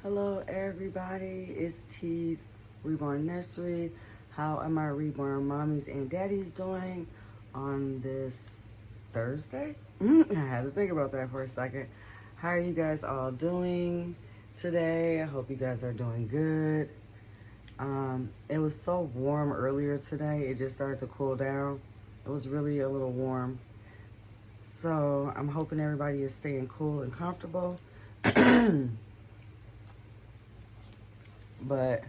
Hello everybody, it's T's Reborn Nursery. How are my reborn mommies and daddies doing on this Thursday? I had to think about that for a second. How are you guys all doing today? I hope you guys are doing good. It was so warm earlier today, it just started to cool down. It was really a little warm. So I'm hoping everybody is staying cool and comfortable. But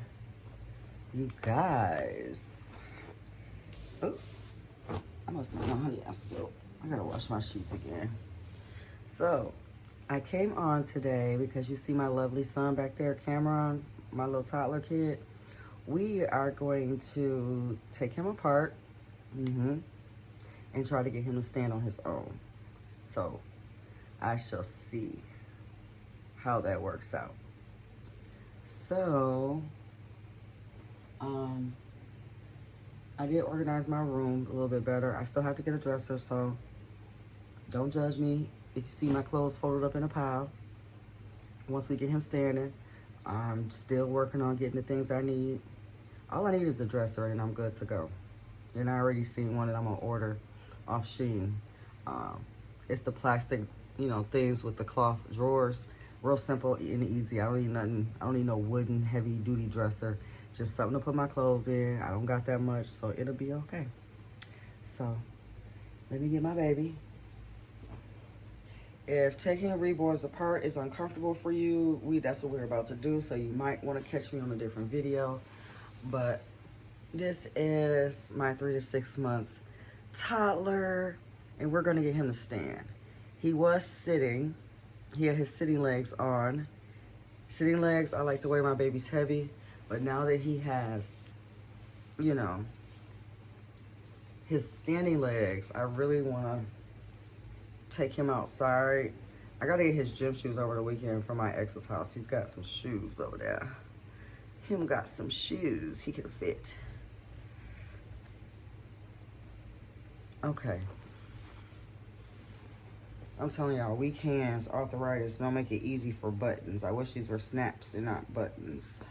you guys, oh, I must have been on honey. I gotta wash my shoes again. So I came on today because you see my lovely son back there, Cameron, my little toddler kid. We are going to take him apart and try to get him to stand on his own. So I shall see how that works out. So, I did organize my room a little bit better. I still have to get a dresser, so don't judge me if you see my clothes folded up in a pile. Once we get him standing, I'm still working on getting the things I need. All I need is a dresser and I'm good to go. And I already seen one that I'm gonna order off Shein. It's the plastic, things with the cloth drawers. Real simple and easy. I don't need nothing. I don't need no wooden heavy duty dresser. Just something to put my clothes in. I don't got that much, so it'll be okay. So let me get my baby. If taking reborns apart is uncomfortable for you, that's what we're about to do. So you might want to catch me on a different video. But this is my 3 to 6 months toddler, and we're gonna get him to stand. He was sitting. He had his sitting legs on. Sitting legs, I like the way my baby's heavy, but now that he has, his standing legs, I really want to take him outside. I got to get his gym shoes over the weekend from my ex's house. He's got some shoes over there. Him got some shoes he can fit. Okay. I'm telling y'all, weak hands, arthritis, don't make it easy for buttons. I wish these were snaps and not buttons.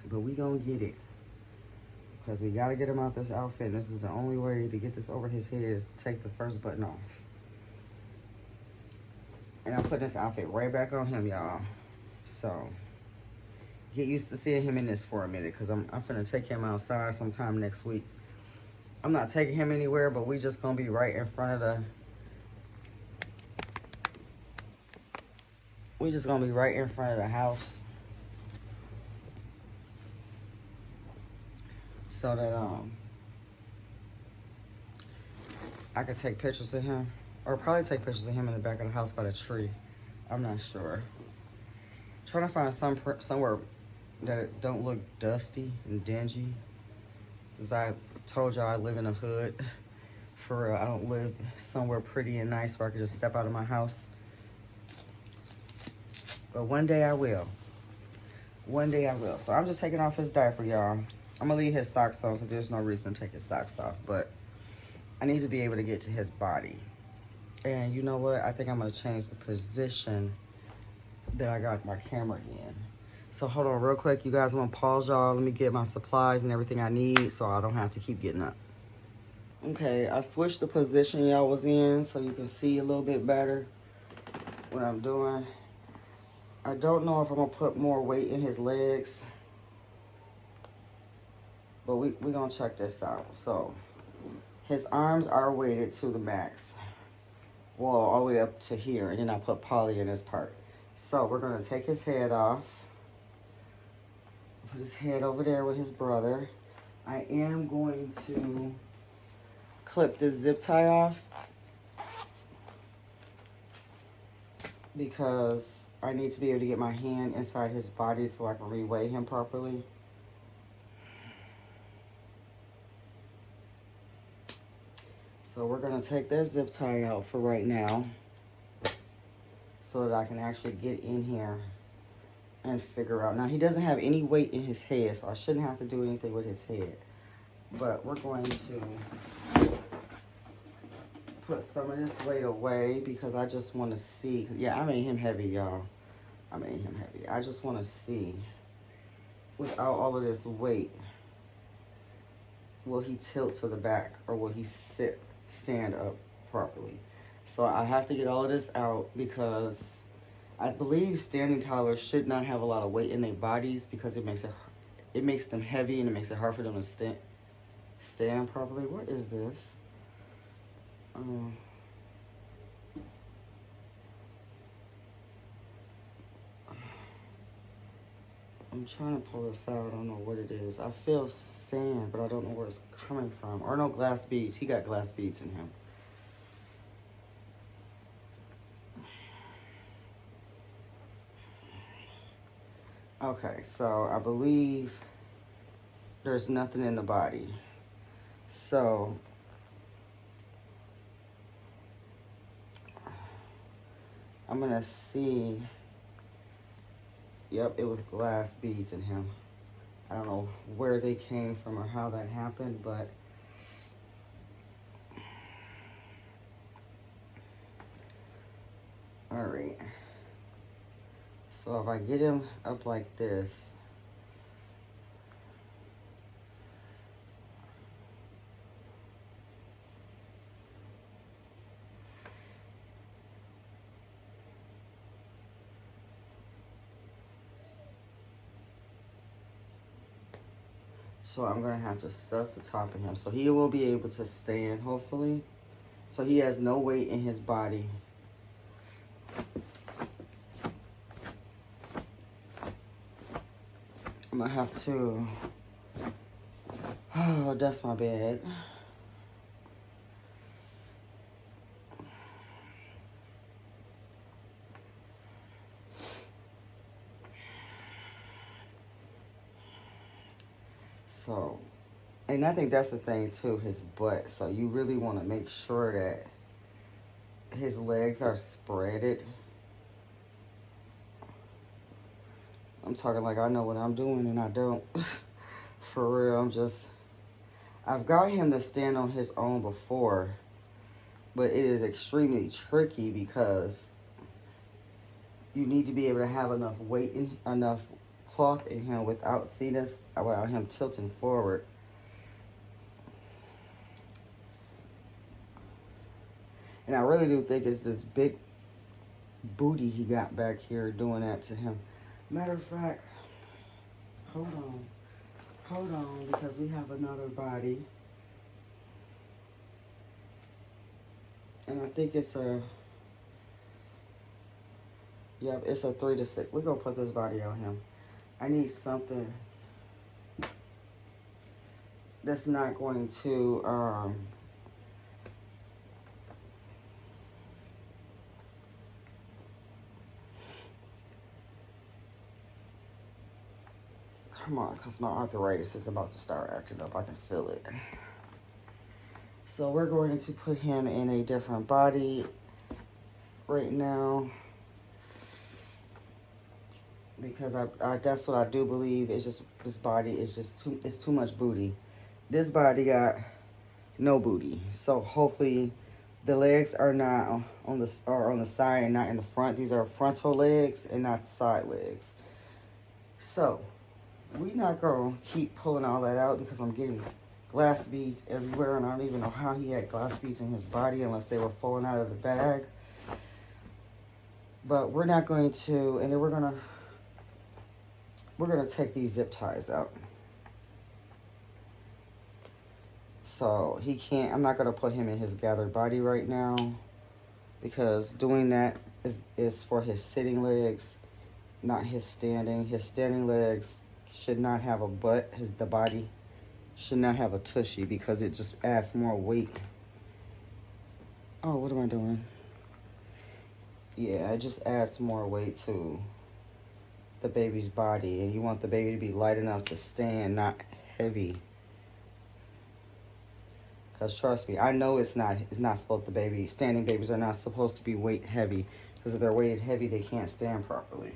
But we gonna get it. Because we gotta get him out this outfit. This is the only way to get this over his head is to take the first button off. And I'm putting this outfit right back on him, y'all. So get used to seeing him in this for a minute, because I'm finna take him outside sometime next week. I'm not taking him anywhere, but we just gonna be right in front of the... We just gonna be right in front of the house. So that I could take pictures of him. Or probably take pictures of him in the back of the house by the tree. I'm not sure. Trying to find somewhere that it don't look dusty and dingy. Because I told y'all I live in a hood. For real, I don't live somewhere pretty and nice where I could just step out of my house. But one day I will. One day I will. So I'm just taking off his diaper, y'all. I'm going to leave his socks on because there's no reason to take his socks off. But I need to be able to get to his body. And you know what? I think I'm going to change the position that I got my camera in. So hold on real quick, you guys. I'm gonna pause y'all. Let me get my supplies and everything I need so I don't have to keep getting up. Okay, I switched the position y'all was in so you can see a little bit better what I'm doing. I don't know if I'm gonna put more weight in his legs, but we gonna check this out. So his arms are weighted to the max. Well, all the way up to here, and then I put Polly in this part. So we're gonna take his head off. Put his head over there with his brother. I am going to clip this zip tie off because I need to be able to get my hand inside his body so I can reweigh him properly. So we're gonna take that zip tie out for right now so that I can actually get in here and figure out. Now, he doesn't have any weight in his head, so I shouldn't have to do anything with his head. But we're going to put some of this weight away because I just want to see. Yeah, I made him heavy, y'all. I made him heavy. I just want to see, without all of this weight, will he tilt to the back or will he stand up properly? So I have to get all of this out because I believe standing toddlers should not have a lot of weight in their bodies because it makes them heavy and it makes it hard for them to stand properly. What is this? I'm trying to pull this out. I don't know what it is. I feel sand, but I don't know where it's coming from. Or no, glass beads. He got glass beads in him. Okay, so I believe there's nothing in the body. So I'm gonna see. Yep, it was glass beads in him. I don't know where they came from or how that happened, but all right. So if I get him up like this, so I'm gonna have to stuff the top of him. So he will be able to stand, hopefully. So he has no weight in his body. I'm gonna have to dust my bed. So, and I think that's the thing too, his butt. So you really want to make sure that his legs are spreaded. I'm talking like I know what I'm doing and I don't. For real, I've got him to stand on his own before, but it is extremely tricky because you need to be able to have enough weight and enough cloth in him without him tilting forward. And I really do think it's this big booty he got back here doing that to him. Matter of fact, hold on, because we have another body. And I think it's it's a 3 to 6. We're gonna put this body on him. I need something that's not going to come on, because my arthritis is about to start acting up. I can feel it. So we're going to put him in a different body right now. Because that's what I do believe. It's just, this body is just it's too much booty. This body got no booty. So hopefully the legs are not on the side and not in the front. These are frontal legs and not side legs. So we're not gonna keep pulling all that out because I'm getting glass beads everywhere and I don't even know how he had glass beads in his body unless they were falling out of the bag. But we're not going to, and then we're gonna take these zip ties out. So he can't, I'm not gonna put him in his gathered body right now because doing that is for his sitting legs, not his standing. His standing legs should not have a butt. The body should not have a tushy because it just adds more weight. Oh, what am I doing? Yeah, it just adds more weight to the baby's body, and you want the baby to be light enough to stand, not heavy. Because trust me, I know it's not supposed to be. Standing babies are not supposed to be weight heavy because if they're weighted heavy, they can't stand properly.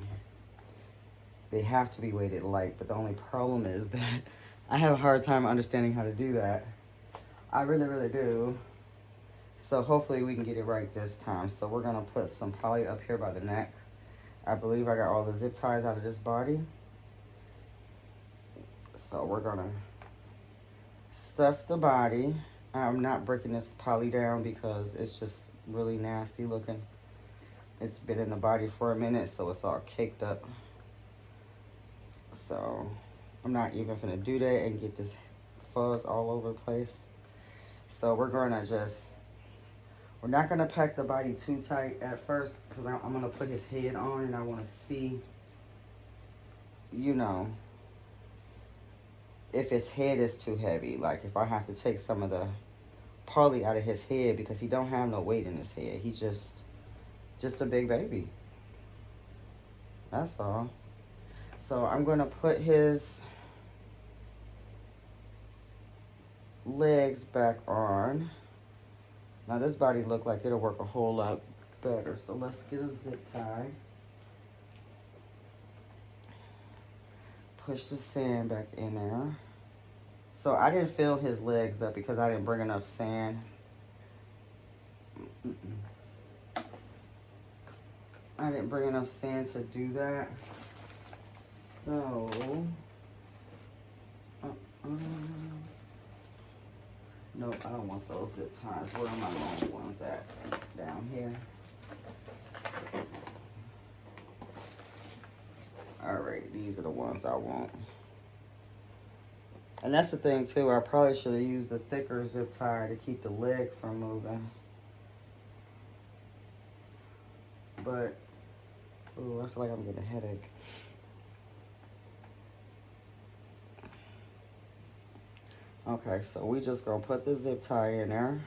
They have to be weighted light, but the only problem is that I have a hard time understanding how to do that. I really, really do. So hopefully we can get it right this time. So we're gonna put some poly up here by the neck. I believe I got all the zip ties out of this body. So we're gonna stuff the body. I'm not breaking this poly down because it's just really nasty looking. It's been in the body for a minute, so it's all caked up. So I'm not even gonna do that and get this fuzz all over the place. So we're not gonna pack the body too tight at first because I'm gonna put his head on and I wanna see, you know, if his head is too heavy. Like if I have to take some of the poly out of his head because he don't have no weight in his head. He's just a big baby. That's all. So I'm gonna put his legs back on. Now this body look like it'll work a whole lot better. So let's get a zip tie. Push the sand back in there. So I didn't fill his legs up because I didn't bring enough sand. I didn't bring enough sand to do that. So, nope, I don't want those zip ties. Where are my long ones at? Down here. Alright, these are the ones I want. And that's the thing too, I probably should have used the thicker zip tie to keep the leg from moving. But, ooh, I feel like I'm getting a headache. Okay, so we just gonna put the zip tie in there.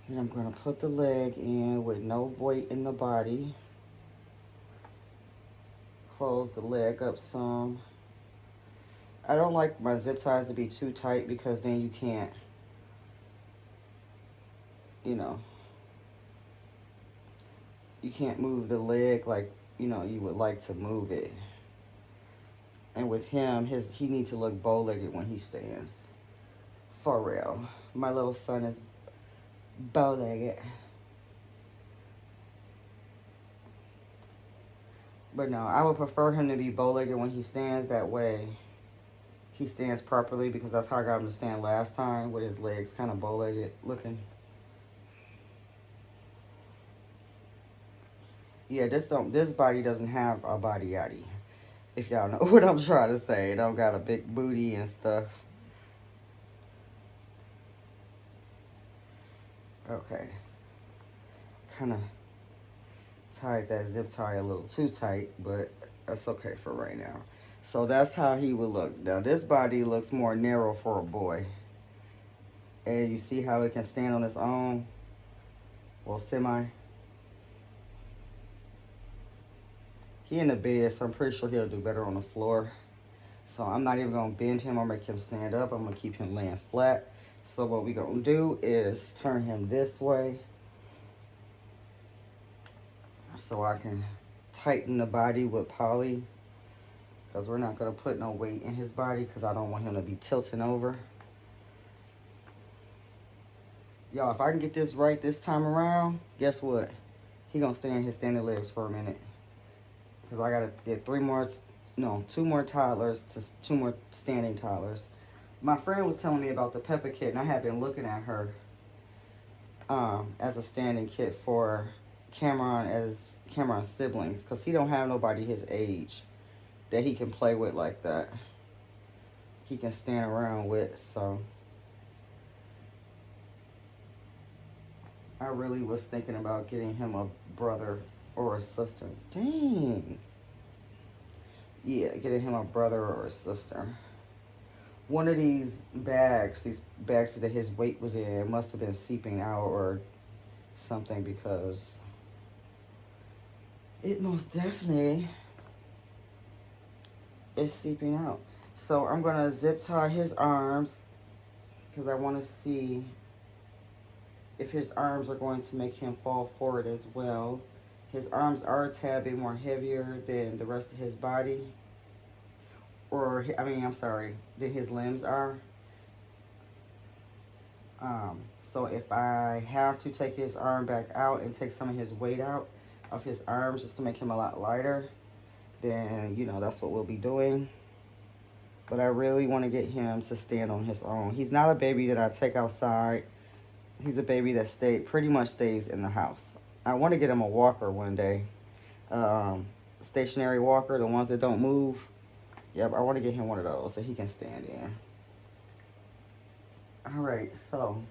And I'm gonna put the leg in with no weight in the body. Close the leg up some. I don't like my zip ties to be too tight because then you can't, you know, you can't move the leg like, you know, you would like to move it. And with him, he needs to look bow-legged when he stands. For real. My little son is bow-legged. But no, I would prefer him to be bow-legged when he stands. That way he stands properly because that's how I got him to stand last time with his legs kind of bow-legged looking. Yeah, this body doesn't have a body yaddy. If y'all know what I'm trying to say. It don't got a big booty and stuff. Okay. Kind of tied that zip tie a little too tight, but that's okay for right now. So that's how he would look. Now this body looks more narrow for a boy. And you see how it can stand on its own? Well, semi. He in the bed, so I'm pretty sure he'll do better on the floor. So I'm not even gonna bend him or make him stand up. I'm gonna keep him laying flat. So what we gonna do is turn him this way so I can tighten the body with poly, because we're not gonna put no weight in his body because I don't want him to be tilting over. Y'all, if I can get this right this time around, guess what? He gonna stay in his standing legs for a minute. Because I gotta get two more toddlers to 2 more standing toddlers. My friend was telling me about the Peppa kit, and I have been looking at her as a standing kit for Cameron's siblings, because he don't have nobody his age that he can play with like that. He can stand around with, so I really was thinking about getting him a brother or a sister. Dang. Yeah, getting him a brother or a sister. One of these bags that his weight was in, must have been seeping out or something, because it most definitely is seeping out. So I'm going to zip tie his arms because I want to see if his arms are going to make him fall forward as well. His arms are a tad bit more heavier than the rest of his body. or I mean, I'm sorry, than his limbs are. So if I have to take his arm back out and take some of his weight out of his arms just to make him a lot lighter, then, you know, that's what we'll be doing. But I really want to get him to stand on his own. He's not a baby that I take outside. He's a baby that pretty much stays in the house. I want to get him a walker one day. Stationary walker, the ones that don't move. Yep, I want to get him one of those so he can stand in. All right, so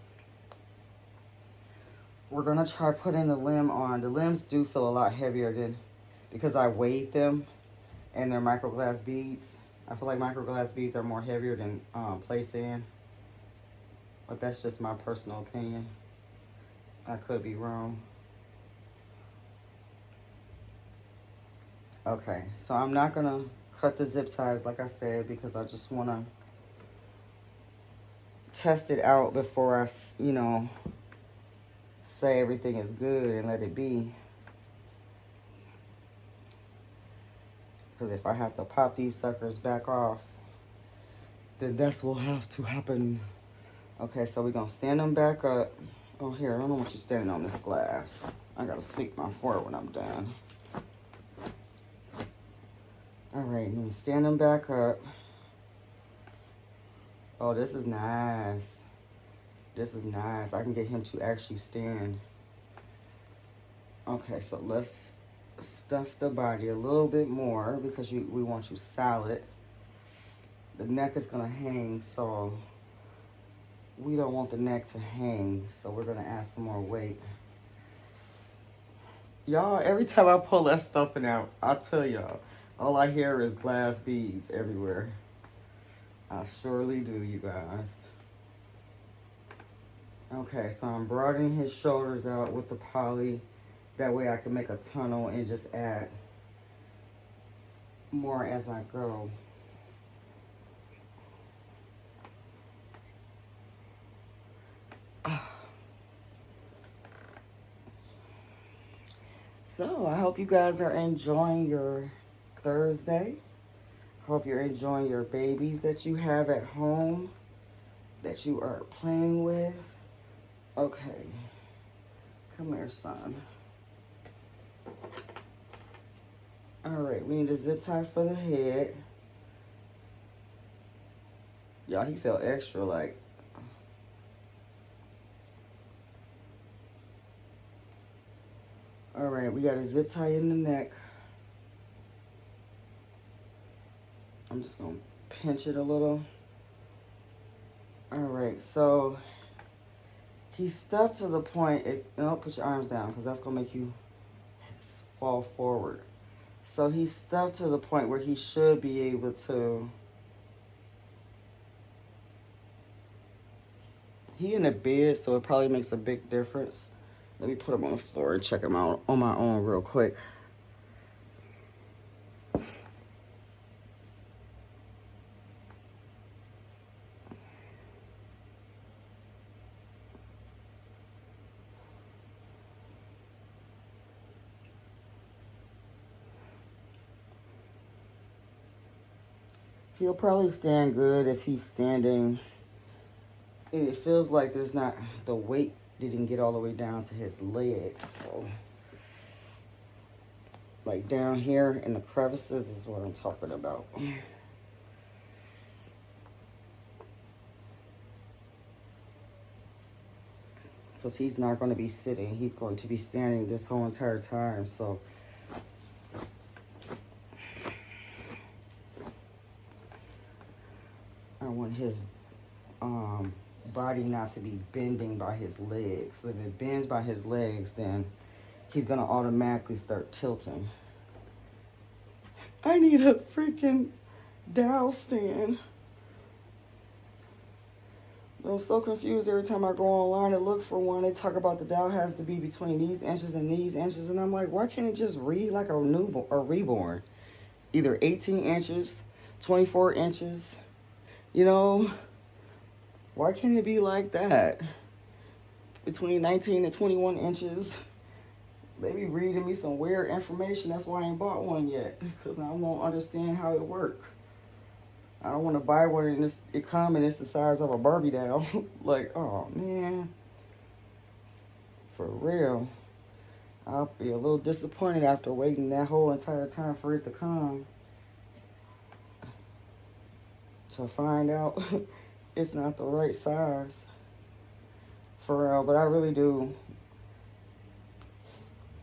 we're going to try putting the limb on. The limbs do feel a lot heavier because I weighed them and they're microglass beads. I feel like microglass beads are more heavier than play sand. But that's just my personal opinion. I could be wrong. Okay, so I'm not going to cut the zip ties like I said because I just want to test it out before I, you know, say everything is good and let it be. Because if I have to pop these suckers back off, then that's what will have to happen. Okay, so we're going to stand them back up. Oh, here, I don't want you standing on this glass. I got to sweep my floor when I'm done. All right, let me stand them back up. Oh, this is nice. This is nice. I can get him to actually stand. Okay, so let's stuff the body a little bit more because we want you solid. The neck is going to hang, so we don't want the neck to hang, so we're going to add some more weight. Y'all, every time I pull that stuffing out, I tell y'all, all I hear is glass beads everywhere. I surely do, you guys. Okay, so I'm broadening his shoulders out with the poly. That way I can make a tunnel and just add more as I go. So I hope you guys are enjoying your Thursday. Hope you're enjoying your babies that you have at home, that you are playing with. Okay, come here, son. All right, we need a zip tie for the head. Y'all, he felt extra like. All right, we got a zip tie in the neck. I'm just gonna pinch it a little. All right, so he's stuffed to the point, don't put your arms down because that's gonna make you fall forward. So he's stuffed to the point where he should be able to. He in a bed, so it probably makes a big difference. Let me put him on the floor and check him out on my own real quick. He'll probably stand good if he's standing. It feels like there's not, the weight didn't get all the way down to his legs. So, like down here in the crevices is what I'm talking about. Because he's not going to be sitting. He's going to be standing this whole entire time. So, I want his body not to be bending by his legs. If it bends by his legs, then he's going to automatically start tilting. I need a freaking dowel stand. I'm so confused every time I go online to look for one. They talk about the dowel has to be between these inches and these inches. And I'm like, why can't it just read like a newborn or reborn? Either 18 inches, 24 inches, you know? Why can't it be like that? Between 19 and 21 inches. They be reading me some weird information. That's why I ain't bought one yet. Because I won't understand how it works. I don't want to buy one and it come and it's the size of a Barbie doll. Like, oh man, for real. I'll be a little disappointed after waiting that whole entire time for it to come. To find out it's not the right size. For real, but I really do.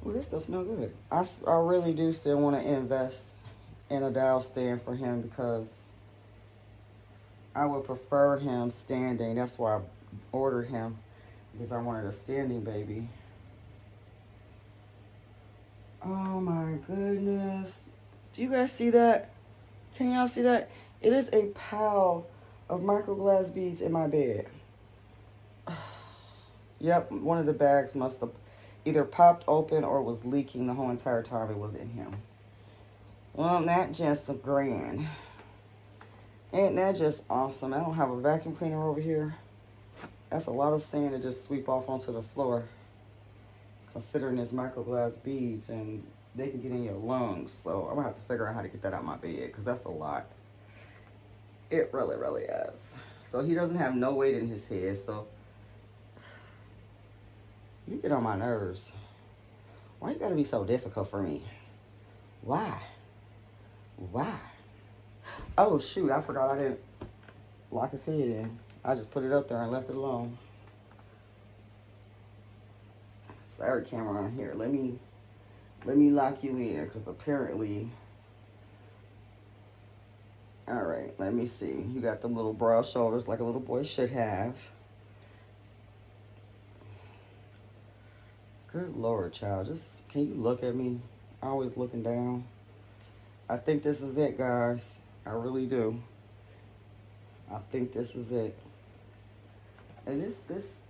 Well, this still smells good. I really do still want to invest in a dowel stand for him because I would prefer him standing. That's why I ordered him, because I wanted a standing baby. Oh my goodness. Do you guys see that? Can y'all see that? It is a pile of microglass beads in my bed. Yep, one of the bags must have either popped open or was leaking the whole entire time it was in him. Well, that just a grand. Ain't that just awesome? I don't have a vacuum cleaner over here. That's a lot of sand to just sweep off onto the floor, considering it's microglass beads and they can get in your lungs. So I'm gonna have to figure out how to get that out of my bed, because that's a lot. It really, really is. So he doesn't have no weight in his head, so you get on my nerves. Why you gotta be so difficult for me? Why? Why? Oh shoot, I forgot I didn't lock his head in. I just put it up there and left it alone. Sorry, camera on here. Let me lock you in, because apparently. All right, let me see. You got the little broad shoulders like a little boy should have. Good Lord, child. Just, can you look at me? Always looking down. I think this is it, guys. I really do. I think this is it. And this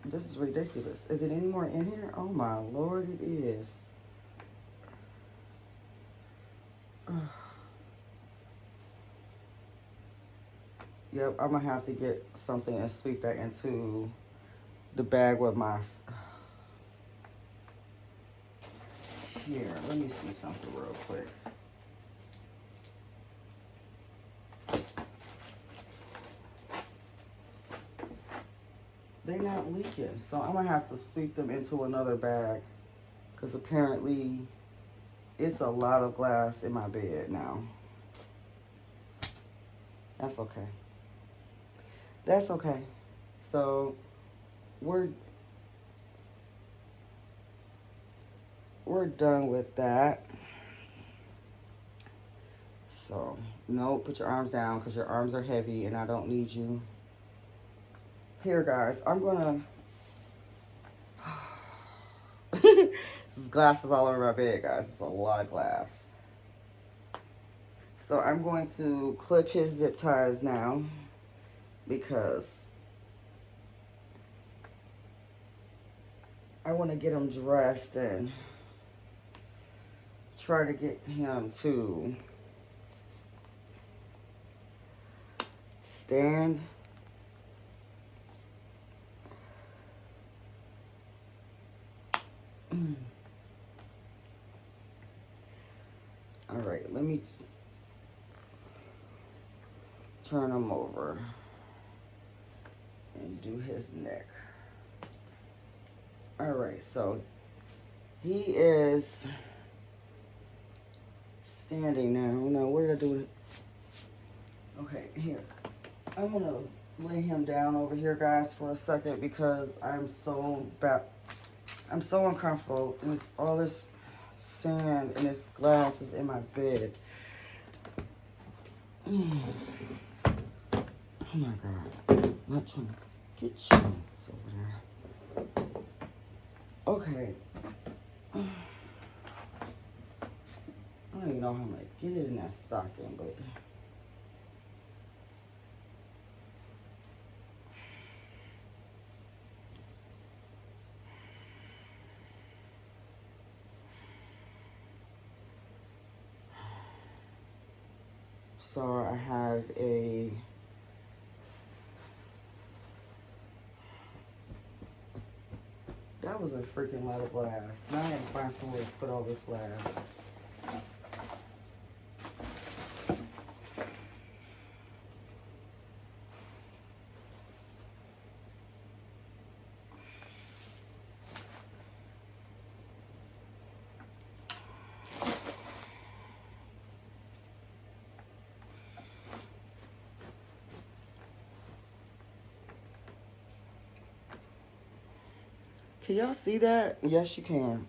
is ridiculous. Is it any more in here? Oh my Lord, it is. Yep, I'm gonna have to get something and sweep that into the bag with my. Here, let me see something real quick. They're not leaking, so I'm gonna have to sweep them into another bag, because apparently it's a lot of glass in my bed now. That's okay. That's okay. So we're done with that. So no, put your arms down, because your arms are heavy and I don't need you. Here, guys, I'm gonna. This glass is all over my bed, guys. It's a lot of glass. So I'm going to clip his zip ties now, because I want to get him dressed and try to get him to stand. All right, let me turn him over and do his neck. All right, so he is standing now. No, what did I do? Okay, here. I'm gonna lay him down over here, guys, for a second, because I'm so uncomfortable. There's all this sand and this glass is in my bed. Oh my God. I'm not trying to get you over there. Okay. I don't even know how I'm gonna get it in that stocking, but so I have a that was a freaking lot of glass. Now I gotta find somewhere to put all this glass. Can y'all see that? Yes, you can.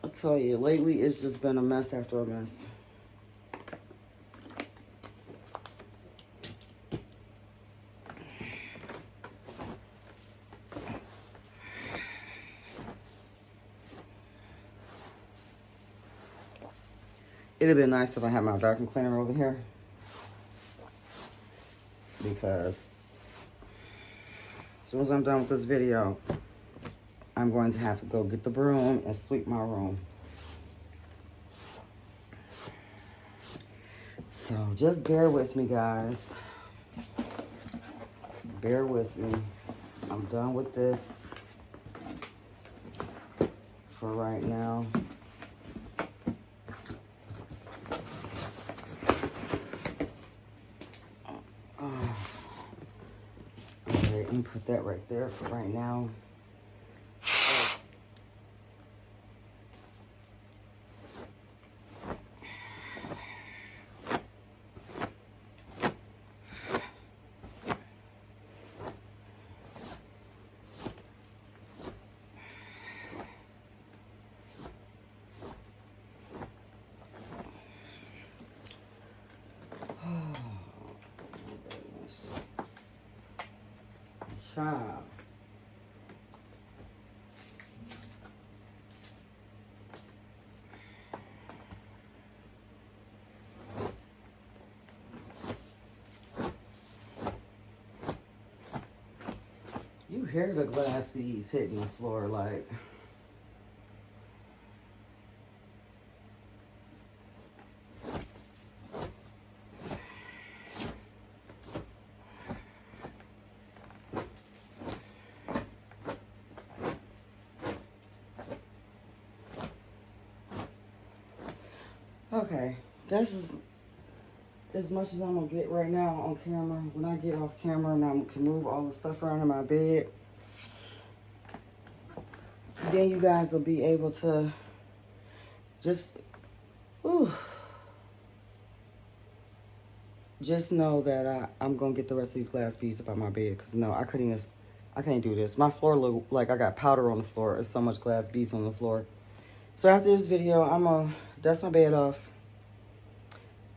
I tell you, lately it's just been a mess after a mess. It'd be nice if I had my vacuum cleaner over here, because as soon as I'm done with this video, I'm going to have to go get the broom and sweep my room. So just bear with me, guys. Bear with me. I'm done with this for right now. Okay, let me put that right there for right now. Child. You hear the glass beads hitting the floor like. Okay, this is as much as I'm gonna get right now on camera. When I get off camera and I can move all the stuff around in my bed, then you guys will be able to just, just know that I'm gonna get the rest of these glass beads up on my bed. Cause no, I can't do this. My floor look like I got powder on the floor. There's so much glass beads on the floor. So after this video, I'm gonna dust my bed off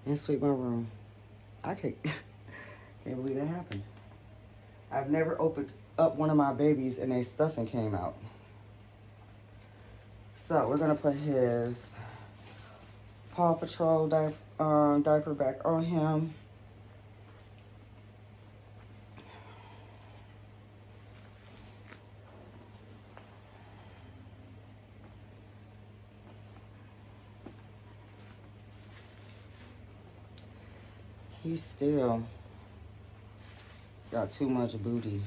and sweep my room. I can't believe that happened. I've never opened up one of my babies and a stuffing came out. So we're gonna put his Paw Patrol diaper back on him. He's still got too much booty.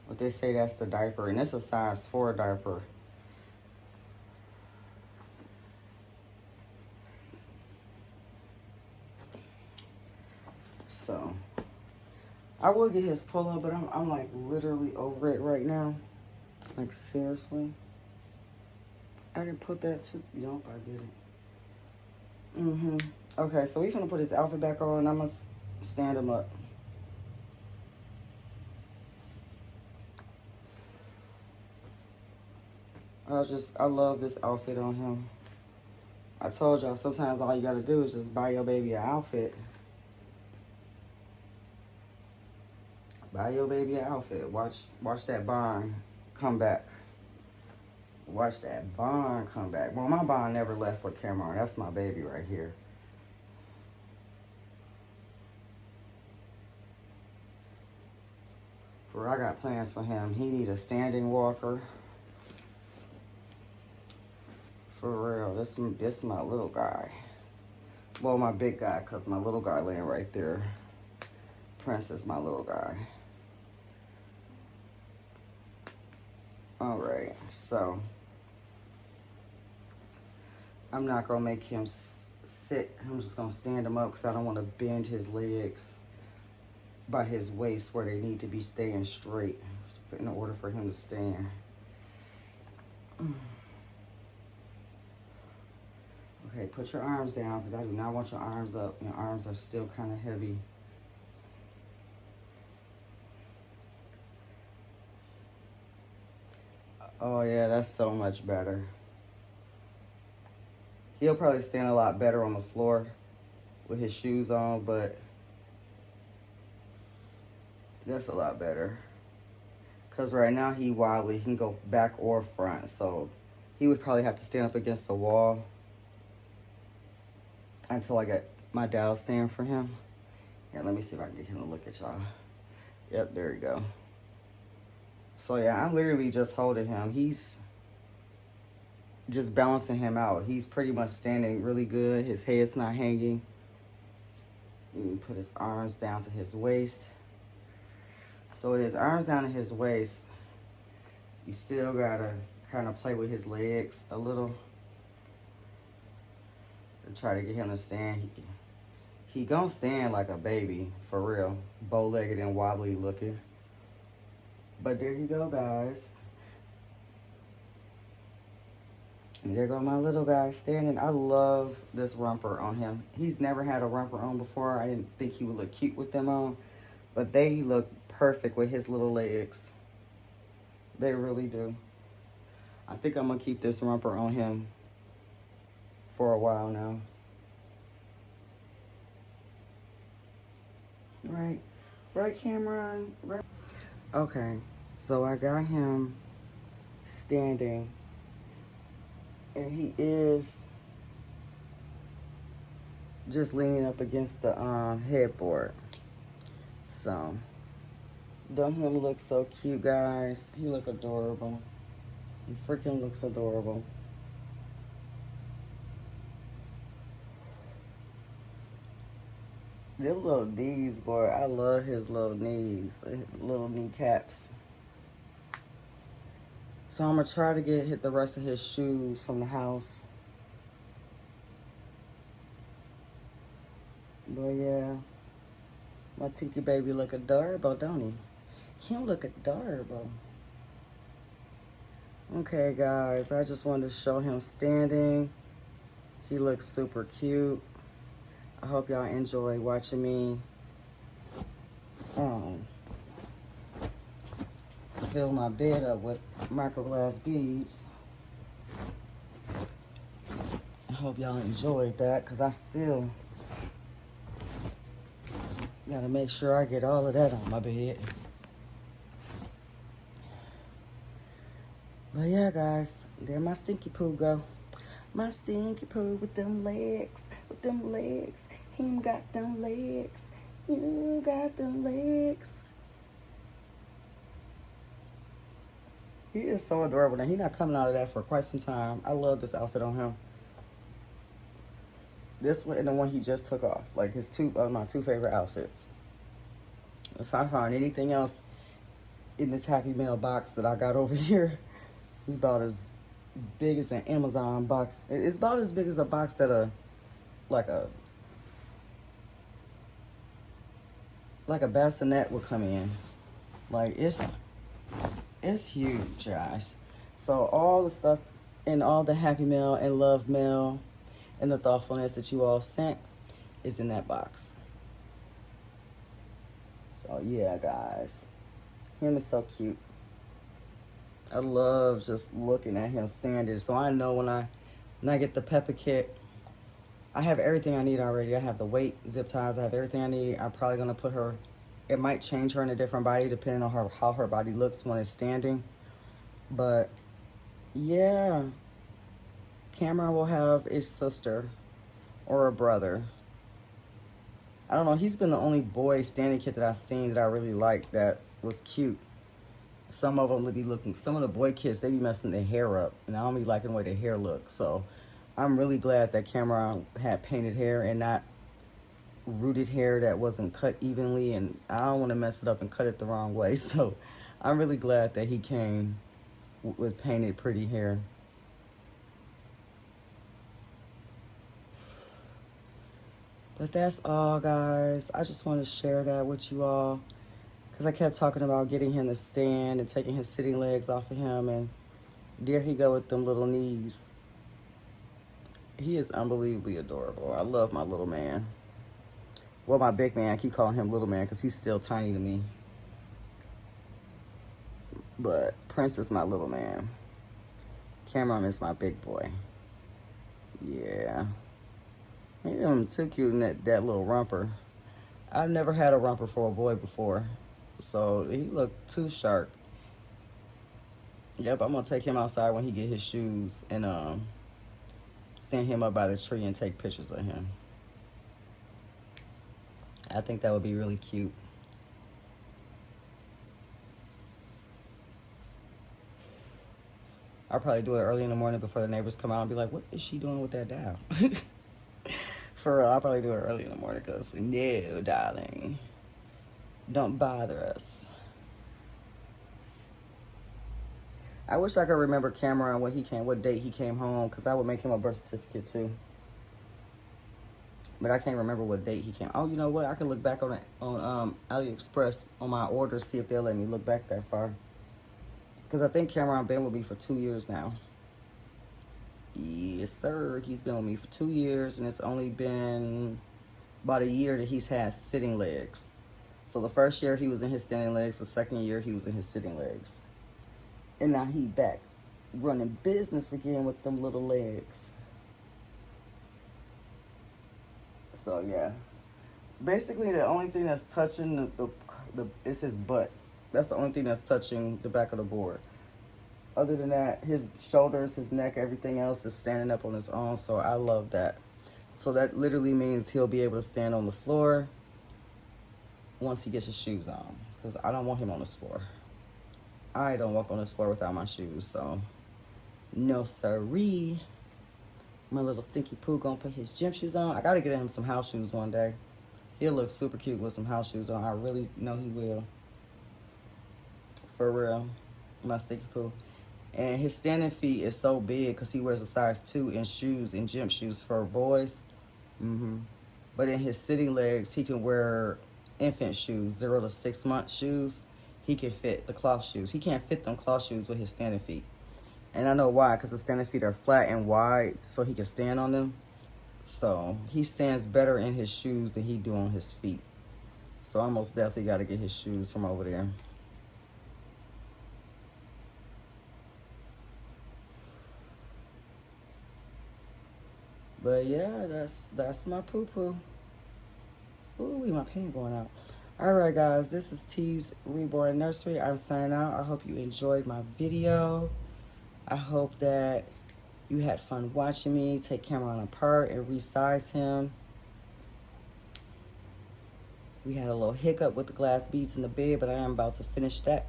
But they say that's the diaper, and it's a size 4 diaper. So I will get his pull-up, but I'm like literally over it right now. Like seriously. I didn't put that too. Yup, I did it. Okay, so we're gonna put his outfit back on. I'm gonna stand him up. I love this outfit on him. I told y'all sometimes all you gotta do is just buy your baby an outfit. Buy your baby an outfit. Watch that bond come back. Watch that bond come back. Well, my bond never left with Cameron. That's my baby right here. I got plans for him. He need a standing walker. For real, this is my little guy. Well, my big guy, because my little guy laying right there. Prince is my little guy. All right, so I'm not going to make him sit. I'm just going to stand him up because I don't want to bend his legs by his waist where they need to be staying straight in order for him to stand. Okay, put your arms down because I do not want your arms up. Your arms are still kind of heavy. Oh yeah, that's so much better. He'll probably stand a lot better on the floor with his shoes on, but that's a lot better. Because right now he wobbly. He can go back or front. So he would probably have to stand up against the wall until I get my dial stand for him. Yeah, let me see if I can get him to look at y'all. Yep, there you go. So yeah, I'm literally just holding him. He's just balancing him out. He's pretty much standing really good. His head's not hanging. You put his arms down to his waist. So with his arms down to his waist, you still gotta kind of play with his legs a little to try to get him to stand. He gonna stand like a baby, for real. Bow-legged and wobbly looking. But there you go, guys. And there go my little guy standing. I love this romper on him. He's never had a romper on before. I didn't think he would look cute with them on. But they look perfect with his little legs. They really do. I think I'm going to keep this romper on him for a while now. Right. Right, Cameron? Right. Okay. So I got him standing. And he is just leaning up against the headboard. So, don't him look so cute, guys? He look adorable. He freaking looks adorable. Them little knees, boy. I love his little knees, little kneecaps. So I'm gonna try to hit the rest of his shoes from the house. But yeah, my Tiki baby look adorable, don't he? He look adorable. Okay, guys, I just wanted to show him standing. He looks super cute. I hope y'all enjoy watching me fill my bed up with microglass beads. I hope y'all enjoyed that because I still gotta make sure I get all of that on my bed. But yeah, guys, there my stinky poo go. My stinky poo with them legs, Him got them legs, you got them legs. He is so adorable. Now, he's not coming out of that for quite some time. I love this outfit on him. This one and the one he just took off. Like his my two favorite outfits. If I find anything else in this Happy Mail box that I got over here, it's about as big as an Amazon box. It's about as big as a box that like a bassinet would come in. Like it's huge, guys. So all the stuff and all the Happy Mail and Love Mail and the thoughtfulness that you all sent is in that box. So yeah, guys. Him is so cute. I love just looking at him standing. So I know when I get the Peppa kit, I have everything I need already. I have the weight, zip ties, I have everything I need. I'm probably gonna put her, it might change her in a different body depending on how her body looks when it's standing. But yeah, Cameron will have a sister or a brother. I don't know, he's been the only boy standing kit that I've seen that I really liked that was cute. Some of them would be looking, some of the boy kids, they be messing their hair up, and I don't be liking the way their hair looks. So I'm really glad that Cameron had painted hair and not rooted hair that wasn't cut evenly, and I don't want to mess it up and cut it the wrong way. So I'm really glad that he came with painted pretty hair. But that's all, guys. I just want to share that with you all because I kept talking about getting him to stand and taking his sitting legs off of him, and there he go with them little knees. He is unbelievably adorable. I love my little man. Well, my big man. I keep calling him little man because he's still tiny to me. But Prince is my little man. Cameron is my big boy. Yeah. I'm too cute in that little rumper. I've never had a rumper for a boy before. So he looked too sharp. Yep, I'm going to take him outside when he get his shoes and stand him up by the tree and take pictures of him. I think that would be really cute. I'll probably do it early in the morning before the neighbors come out and be like, what is she doing with that doll? For real, I'll probably do it early in the morning because, no, darling, don't bother us. I wish I could remember Cameron what date he came home, because I would make him a birth certificate too. But I can't remember what date he came. Oh, you know what? I can look back on AliExpress on my orders, see if they'll let me look back that far. Because I think Cameron been with me for 2 years now. Yes, sir. He's been with me for 2 years, and it's only been about a year that he's had sitting legs. So the first year he was in his standing legs. The second year he was in his sitting legs. And now he back running business again with them little legs. So, yeah. Basically, the only thing that's touching is his butt. That's the only thing that's touching the back of the board. Other than that, his shoulders, his neck, everything else is standing up on his own. So I love that. So that literally means he'll be able to stand on the floor once he gets his shoes on. Because I don't want him on this floor. I don't walk on this floor without my shoes. So no siree. My little stinky poo gonna put his gym shoes on. I gotta get him some house shoes one day. He'll look super cute with some house shoes on. I really know he will. For real. My stinky poo. And his standing feet is so big because he wears a size 2 in shoes, in gym shoes for boys. But in his sitting legs, he can wear infant shoes, 0 to 6 month shoes. He can fit the cloth shoes. He can't fit them cloth shoes with his standing feet. And I know why, because the standing feet are flat and wide, so he can stand on them. So he stands better in his shoes than he do on his feet. So I most definitely got to get his shoes from over there. But yeah, that's my poo-poo. Ooh, my pen going out. All right, guys, this is T's Reborn Nursery. I'm signing out. I hope you enjoyed my video. I hope that you had fun watching me take Cameron apart and resize him. We had a little hiccup with the glass beads in the bed, but I am about to finish that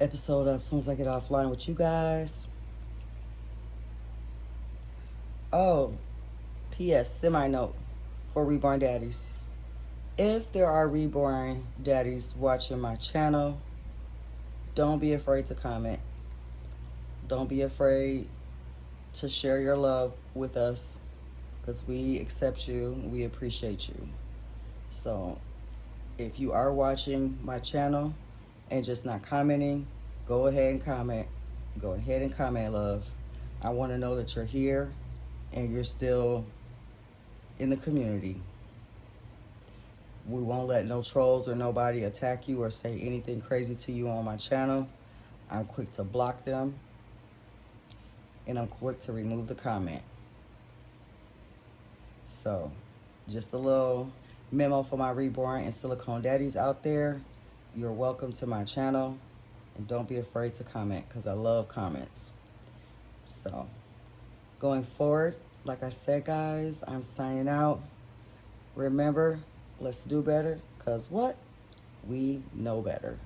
episode up as soon as I get offline with you guys. Oh, P.S. Semi-note for Reborn Daddies. If there are Reborn Daddies watching my channel, don't be afraid to comment. Don't be afraid to share your love with us, because we accept you, we appreciate you. So if you are watching my channel and just not commenting, go ahead and comment. Go ahead and comment, love. I want to know that you're here and you're still in the community. We won't let no trolls or nobody attack you or say anything crazy to you on my channel. I'm quick to block them, and I'm quick to remove the comment. So, just a little memo for my Reborn and Silicone Daddies out there. You're welcome to my channel, and don't be afraid to comment, because I love comments. So, going forward, like I said, guys, I'm signing out. Remember, let's do better, because what? We know better.